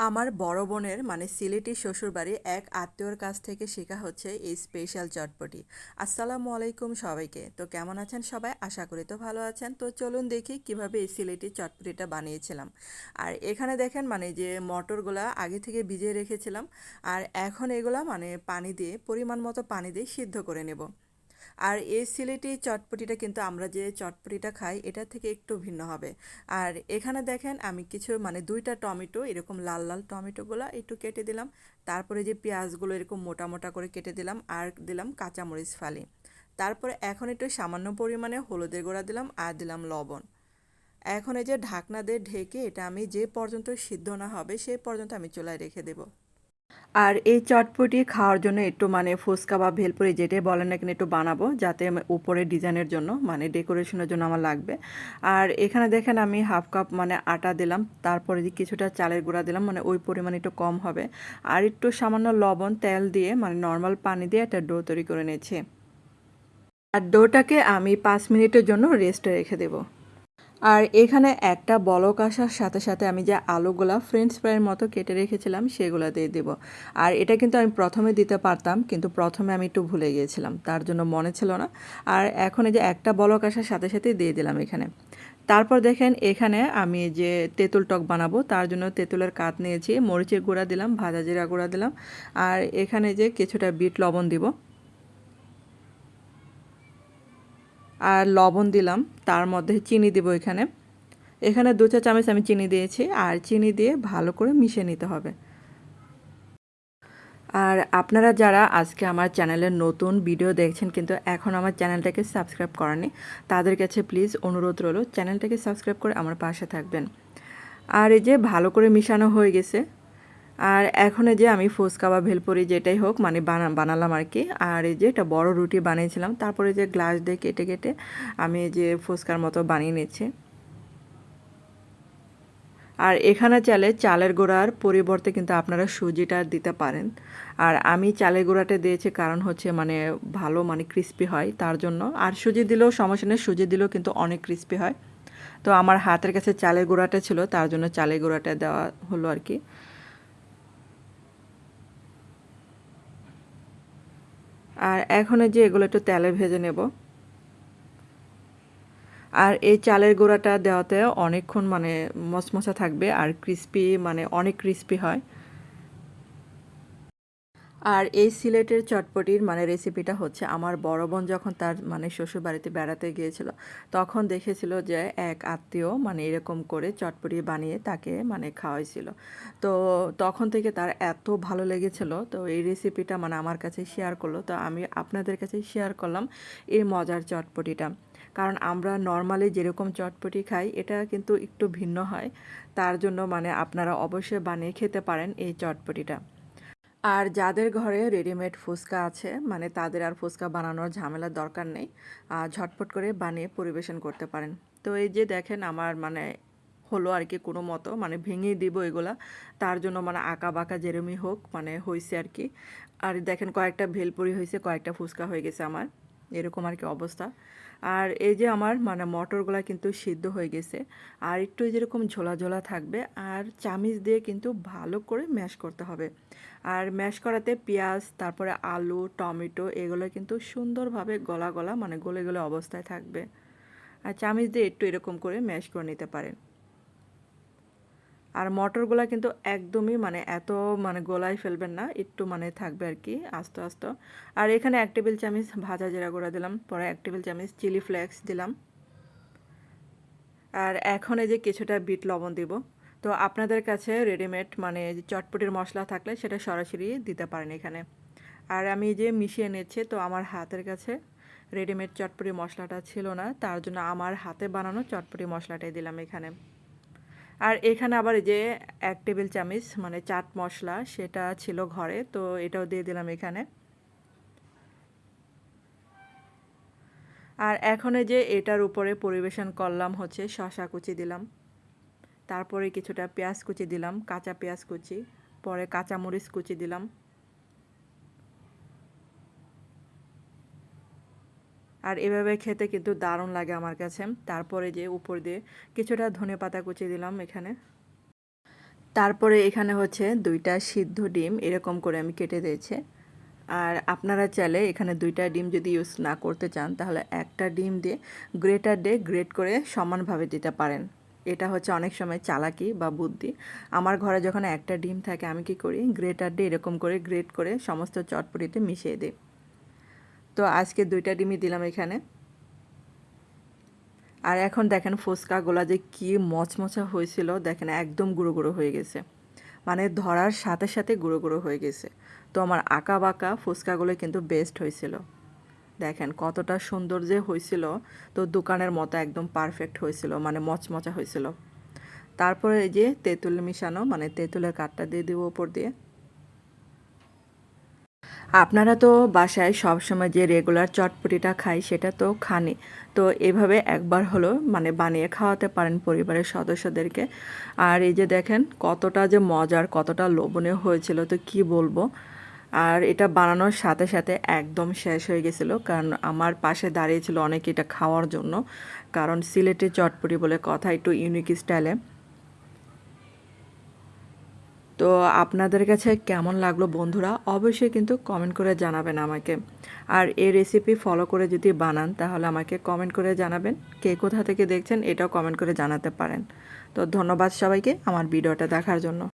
আমার বড় বোনের মানে সিলেটি শ্বশুরবাড়ি এক আত্মীয়র কাছ থেকে শেখা হচ্ছে এই স্পেশাল চটপটি। আসসালামু আলাইকুম সবাইকে। তো কেমন আছেন সবাই? আশা করি তো ভালো আছেন। তো চলুন দেখি কিভাবে এই সিলেটি চটপটিটা বানিয়েছিলাম। আর এখানে দেখেন মানে যে মটরগুলা আগে থেকে ভিজিয়ে রেখেছিলাম, আর এখন এগুলা মানে পানি দিয়ে পরিমাণ মতো পানি দিয়ে সিদ্ধ করে নেব। আর এই সিলেটি চটপটিটা কিন্তু আমরা যে চটপটিটা খাই এটা থেকে একটু ভিন্ন হবে। আর এখানে দেখেন আমি কিছু মানে 2টা টমেটো এরকম লাল লাল টমেটোগুলো একটু কেটে দিলাম। তারপরে যে পেঁয়াজগুলো এরকম মোটা মোটা করে কেটে দিলাম আর দিলাম কাঁচামরিচ ফালি। তারপরে এখন একটু সামান্য পরিমাণে হলুদের গুঁড়া দিলাম আর দিলাম লবণ। এখন এই যে ঢাকনা দিয়ে ঢেকে এটা আমি যে পর্যন্ত সিদ্ধ না হবে সেই পর্যন্ত আমি চুলায় রেখে দেব। আর এই চটপটি খাওয়ার জন্য একটু মানে ফুচকা বা ভেলপুরি যেটাই বলেন না কেন একটু বানাবো, যাতে উপরে ডিজাইনের জন্য মানে ডেকোরেশনের জন্য আমার লাগবে। আর এখানে দেখেন আমি হাফ কাপ মানে আটা দিলাম, তারপরে যে কিছুটা চালের গুঁড়া দিলাম, মানে ওই পরিমাণ একটু কম হবে। আর একটু সামান্য লবণ তেল দিয়ে মানে নর্মাল পানি দিয়ে একটা ডো তৈরি করে নিয়েছি। আর ডোটাকে আমি 5 মিনিটের জন্য রেস্টে রেখে দেবো। আর এখানে একটা বলক আসার সাথে সাথে আমি যে আলুগুলা ফ্রেঞ্চ ফ্রাইয়ের মতো কেটে রেখেছিলাম সেগুলো দিয়ে দেব। আর এটা কিন্তু আমি প্রথমে দিতে পারতাম, কিন্তু প্রথমে আমি একটু ভুলে গিয়েছিলাম, তার জন্য মনে ছিল না। আর এখন এই যে একটা বলক আসার সাথে সাথে দিয়ে দিলাম এখানে। তারপর দেখেন এখানে আমি যে তেঁতুল টক বানাবো তার জন্য তেঁতুলের কাঠ নিয়েছি, মরিচের গুঁড়া দিলাম, ভাজা জিরা গুঁড়া দিলাম, আর এখানে যে কিছুটা বিট লবণ দিব আর লবণ দিলাম, তার মধ্যে চিনি দিব এখানে। এখানে 2 চা চামচ আমি চিনি দিয়েছি, আর চিনি দিয়ে ভালো করে মিশিয়ে নিতে হবে। আর আপনারা যারা আজকে আমার চ্যানেলের নতুন ভিডিও দেখছেন কিন্তু এখন আমার চ্যানেলটাকে সাবস্ক্রাইব করেনি, তাদের কাছে প্লিজ অনুরোধ রইল চ্যানেলটাকে সাবস্ক্রাইব করে আমার পাশে থাকবেন। আর এই যে ভালো করে মিশানো হয়ে গেছে। আর এখন এই যে আমি ফুচকা বা ভেলপুরি যেটাই হোক মানে বানালাম আর কি। আর এই যে একটা বড় রুটি বানিয়েছিলাম, তারপরে যে গ্লাস দিয়ে কেটে কেটে আমি এই যে ফুচকার মতো বানিয়ে নিচ্ছি। আর এখানে চাইলে চালের গুঁড়ার পরিবর্তে কিন্তু আপনারা সুজিটা দিতে পারেন। আর আমি চালের গুঁড়াটা দিয়েছি কারণ হচ্ছে মানে ভালো মানে ক্রিস্পি হয় তার জন্য। আর সুজি দিলেও সমস্যা নেই, সুজি দিলেও কিন্তু অনেক ক্রিস্পি হয়। তো আমার হাতের কাছে চালের গুঁড়াটা ছিল, তার জন্য চালের গুঁড়াটা দেওয়া হলো আর কি। আর এখন এই যে এগুলো একটু তেলে ভেজে নেব। আর এই চালের গুঁড়াটা দেওয়াতে অনেকক্ষণ মানে মচমচা থাকবে আর ক্রিস্পি মানে অনেক ক্রিস্পি হয়। আর এই সিলেটের চটপটির মানে রেসিপিটা হচ্ছে আমার বড় বোন যখন তার মানে শ্বশুরবাড়িতে বেড়াতে গিয়েছিল তখন দেখেছিল যে এক আত্মীয় মানে এরকম করে চটপটি বানিয়ে তাকে মানে খাওয়াইছিল। তো তখন থেকে তার এত ভালো লেগেছিল, তো এই রেসিপিটা মানে আমার কাছে শেয়ার করলো, তো আমি আপনাদের কাছে শেয়ার করলাম এই মজার চটপটিটা। কারণ আমরা নর্মালি যেরকম চটপটি খাই এটা কিন্তু একটু ভিন্ন হয়, তার জন্য মানে আপনারা অবশ্যই বানিয়ে খেতে পারেন এই চটপটিটা। আর যাদের ঘরে রেডিমেড ফুচকা আছে মানে তাদের আর ফুচকা বানানোর ঝামেলার দরকার নেই, ঝটপট করে বানিয়ে পরিবেশন করতে পারেন। তো এই যে দেখেন আমার মানে হলো আর কি, কোনো মতো মানে ভেঙেই দিব এগুলা, তার জন্য মানে আঁকা বাঁকা যেরমই হোক মানে হয়েছে আর কি। আর দেখেন কয়েকটা ভেলপুরি হয়েছে, কয়েকটা ফুচকা হয়ে গেছে আমার, এরকম আর কি অবস্থা। আর এই যে আমার মানে মটরগুলা কিন্তু সিদ্ধ হয়ে গেছে, আর একটু যেরকম ঝোলা ঝোলা থাকবে, আর চামিচ দিয়ে কিন্তু ভালো করে ম্যাশ করতে হবে। আর ম্যাশ করাতে পেঁয়াজ তারপরে আলু টমেটো এগুলো কিন্তু সুন্দরভাবে গলা গলা মানে গলে গলে অবস্থায় থাকবে। আর চামিচ দিয়ে একটু এরকম করে ম্যাশ করে নিতে পারেন। আর মটরগুলা কিন্তু একদমই মানে এত মানে গোলায় ফেলবেন না, একটু মানে থাকবে আর কি আস্তে আস্তে। আর এখানে 1 টেবিল চামচ ভাজা জিরা গুঁড়া দিলাম, পরে 1 টেবিল চামচ চিলি ফ্লেক্স দিলাম। আর এখন এই যে কিছুটা বিট লবণ দিব। তো আপনাদের কাছে রেডিমেড মানে যে চটপটির মশলা থাকলে সেটা সরাসরি দিতে পারেন এখানে। আর আমি যে মিশিয়ে নিচ্ছি, তো আমার হাতের কাছে রেডিমেড চটপটি মশলাটা ছিল না, তার জন্য আমার হাতে বানানো চটপটি মশলাটাই দিলাম এখানে। আর এখানে আবার এই যে 1 টেবিল চামচ মানে চাট মশলা সেটা ছিল ঘরে, তো এটাও দিয়ে দিলাম এখানে। আর এখন এই যে এটার উপরে পরিবেশন করলাম হচ্ছে শসা কুচি দিলাম, তারপরে কিছুটা পেঁয়াজ কুচি দিলাম, কাঁচা পেঁয়াজ কুচি, পরে কাঁচা মরিচ কুচি দিলাম। আর এভাবে খেতে কিন্তু দারুণ লাগে আমার কাছে। তারপরে যে উপর দিয়ে কিছুটা ধনেপাতা কুচি দিলাম এখানে। তারপরে এখানে হচ্ছে 2টা সিদ্ধ ডিম এরকম করে আমি কেটে দিয়েছি। আর আপনারা চাইলে এখানে 2টা ডিম যদি ইউজ না করতে চান তাহলে একটা ডিম দিয়ে গ্রেটার দিয়ে গ্রেট করে সমানভাবে দিতে পারেন। এটা হচ্ছে অনেক সময় চালাকি বা বুদ্ধি। আমার ঘরে যখন একটা ডিম থাকে আমি কি করি, গ্রেটার দিয়ে এরকম করে গ্রেট করে সমস্ত চটপটিতে মিশিয়ে দিই। তো আজকে 2টা ডিমই দিলাম এখানে। আর এখন দেখেন ফুচকাগুলা যে কি মচমচা হয়েছিল, দেখেন একদম গুঁড়ো গুঁড়ো হয়ে গেছে, মানে ধরার সাথে সাথে গুঁড়ো গুঁড়ো হয়ে গেছে। তো আমার আঁকা বাঁকা ফুচকাগুলো কিন্তু বেস্ট হয়েছিল। দেখেন কতটা সুন্দর যে হয়েছিল, তো দোকানের মতো একদম পারফেক্ট হয়েছিল, মানে মচমচা হয়েছিল। তারপরে এই যে তেঁতুল মিশানো, মানে তেঁতুলের কাঠটা দিয়ে দেবো উপর দিয়ে। আপনারা তো বাসায় সবসময় যে রেগুলার চটপটিটা খাই সেটা তো খানই। তো এভাবে একবার হলো মানে বানিয়ে খাওয়াতে পারেন পরিবারের সদস্যদেরকে। আর এই যে দেখেন কতটা যে মজার, কতটা লোভনীয় হয়েছিল তো কি বলবো। আর এটা বানানোর সাথে সাথে একদম শেষ হয়ে গেছিলো, কারণ আমার পাশে দাঁড়িয়েছিল অনেকে এটা খাওয়ার জন্য। কারণ সিলেটি চটপটি বলে কথা, একটু ইউনিক স্টাইলে। তো আপনাদের কাছে কেমন লাগলো বন্ধুরা, অবশ্যই কিন্তু কমেন্ট করে জানাবেন আমাকে। আর এই রেসিপি ফলো করে যদি বানান তাহলে আমাকে কমেন্ট করে জানাবেন। কে কোথা থেকে দেখছেন এটাও কমেন্ট করে জানাতে পারেন। তো ধন্যবাদ সবাইকে আমার ভিডিওটা দেখার জন্য।